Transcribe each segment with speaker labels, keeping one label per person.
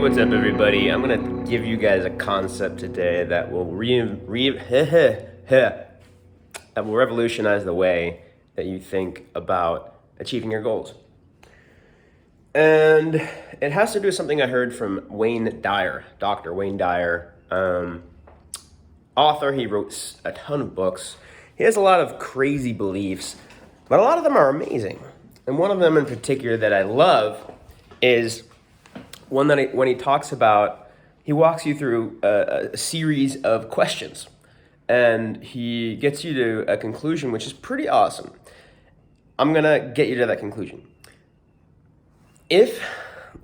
Speaker 1: what's up, everybody? I'm gonna give you guys a concept today that will that will revolutionize the way that you think about achieving your goals. And it has to do with something I heard from Wayne Dyer, Dr. Wayne Dyer, author. He wrote a ton of books. He has a lot of crazy beliefs, but a lot of them are amazing. And one of them in particular that I love is one that when he talks about, he walks you through a series of questions, and he gets you to a conclusion which is pretty awesome. I'm gonna get you to that conclusion.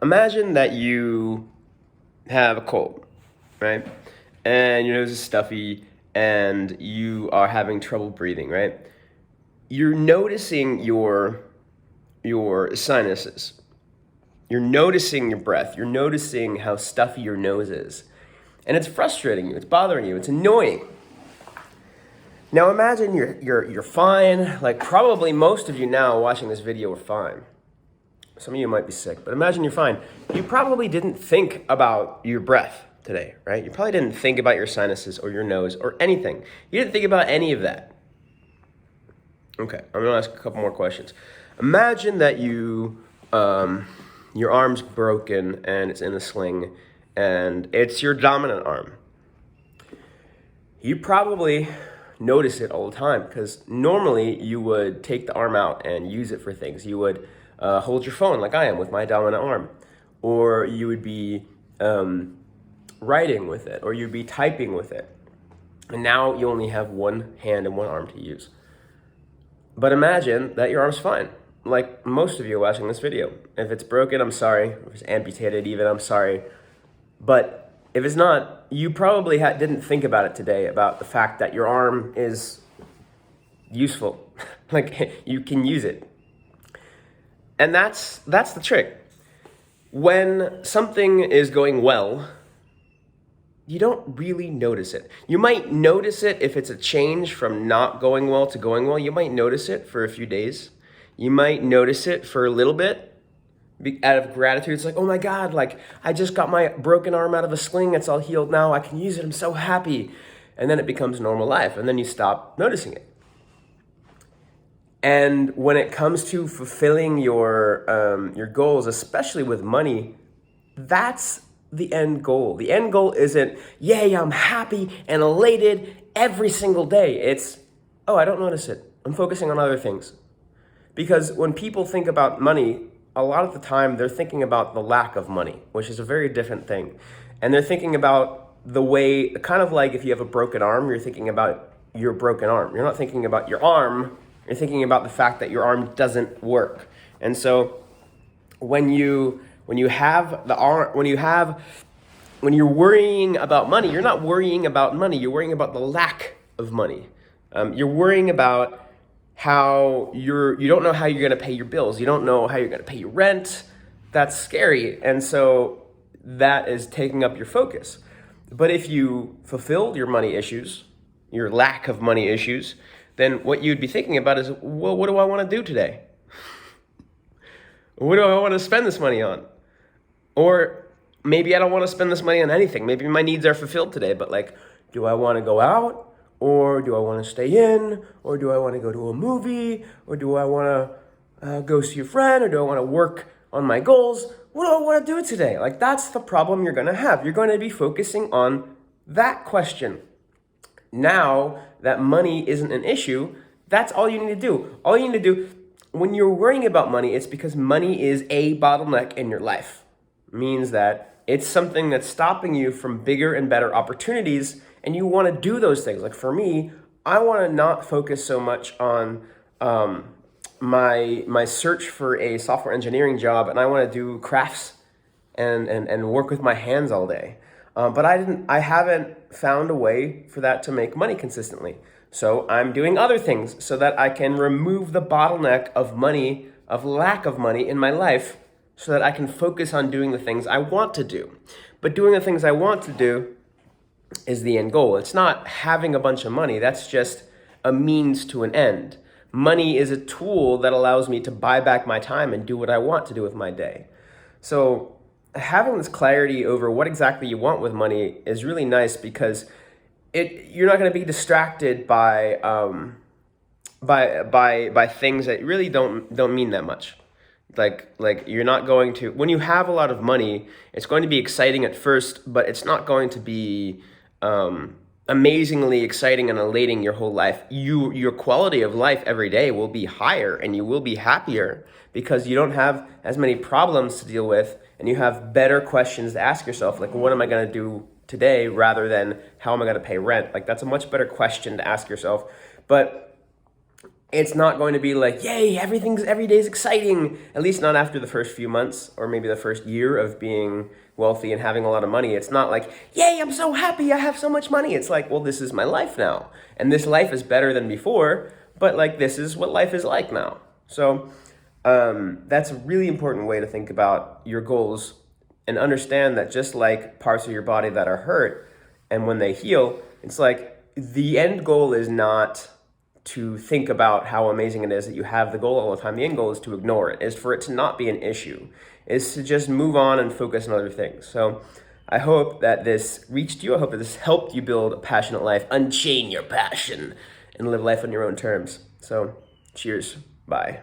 Speaker 1: Imagine that you have a cold, right? And your nose is stuffy and you are having trouble breathing, right? You're noticing your sinuses. You're noticing your breath. You're noticing how stuffy your nose is. And it's frustrating you. It's bothering you. It's annoying. Now imagine you're fine. Like probably most of you now watching this video are fine. Some of you might be sick, but imagine you're fine. You probably didn't think about your breath today, right? You probably didn't think about your sinuses or your nose or anything. You didn't think about any of that. Okay, I'm gonna ask a couple more questions. Imagine that your arm's broken and it's in a sling and it's your dominant arm. You probably notice it all the time because normally you would take the arm out and use it for things. You would hold your phone like I am with my dominant arm, or you would be writing with it, or you'd be typing with it. And now you only have one hand and one arm to use. But imagine that your arm's fine. Like most of you watching this video. If it's broken, I'm sorry. If it's amputated even, I'm sorry. But if it's not, you probably didn't think about it today, about the fact that your arm is useful. Like you can use it. And that's the trick. When something is going well, you don't really notice it. You might notice it if it's a change from not going well to going well. You might notice it for a few days. You might notice it for a little bit out of gratitude. It's like, oh my God, like I just got my broken arm out of a sling. It's all healed now. I can use it. I'm so happy. And then it becomes normal life. And then you stop noticing it. And when it comes to fulfilling your goals, especially with money, that's the end goal. The end goal isn't, yay, I'm happy and elated every single day. It's, oh, I don't notice it. I'm focusing on other things. Because when people think about money, a lot of the time they're thinking about the lack of money, which is a very different thing. And they're thinking about the way, kind of like if you have a broken arm, you're thinking about your broken arm. You're not thinking about your arm, you're thinking about the fact that your arm doesn't work. And so when you're worrying about money, you're not worrying about money, you're worrying about the lack of money. You're worrying about how you don't know how you're going to pay your bills. You don't know how you're going to pay your rent. That's scary. And so that is taking up your focus. But if you fulfilled your money issues, your lack of money issues, then what you'd be thinking about is, well, what do I want to do today? What do I want to spend this money on? Or maybe I don't want to spend this money on anything. Maybe my needs are fulfilled today, but like, do I want to go out? Or do I want to stay in? Or do I want to go to a movie? Or do I want to go see a friend? Or do I want to work on my goals? What do I want to do today? Like, that's the problem you're going to have. You're going to be focusing on that question. Now that money isn't an issue, that's all you need to do. All you need to do when you're worrying about money, it's because money is a bottleneck in your life. It means that it's something that's stopping you from bigger and better opportunities, and you want to do those things. Like for me, I want to not focus so much on my search for a software engineering job, and I want to do crafts and work with my hands all day. But I haven't found a way for that to make money consistently. So I'm doing other things so that I can remove the bottleneck of money, of lack of money in my life, so that I can focus on doing the things I want to do. But doing the things I want to do is the end goal. It's not having a bunch of money. That's just a means to an end. Money is a tool that allows me to buy back my time and do what I want to do with my day. So having this clarity over what exactly you want with money is really nice, because you're not going to be distracted by things that really don't mean that much. Like you're not going to, when you have a lot of money, it's going to be exciting at first, but it's not going to be amazingly exciting and elating your whole life. Your quality of life every day will be higher, and you will be happier because you don't have as many problems to deal with, and you have better questions to ask yourself, like, what am I going to do today, rather than how am I going to pay rent? Like, that's a much better question to ask yourself. But it's not going to be like, yay, every day's exciting, at least not after the first few months or maybe the first year of being wealthy and having a lot of money. It's not like, yay, I'm so happy, I have so much money. It's like, well, this is my life now, and this life is better than before, but like, this is what life is like now. So that's a really important way to think about your goals, and understand that just like parts of your body that are hurt, and when they heal, it's like the end goal is not to think about how amazing it is that you have the goal all the time. The end goal is to ignore it, is for it to not be an issue, is to just move on and focus on other things. So I hope that this reached you. I hope that this helped you build a passionate life, unchain your passion, and live life on your own terms. So cheers. Bye.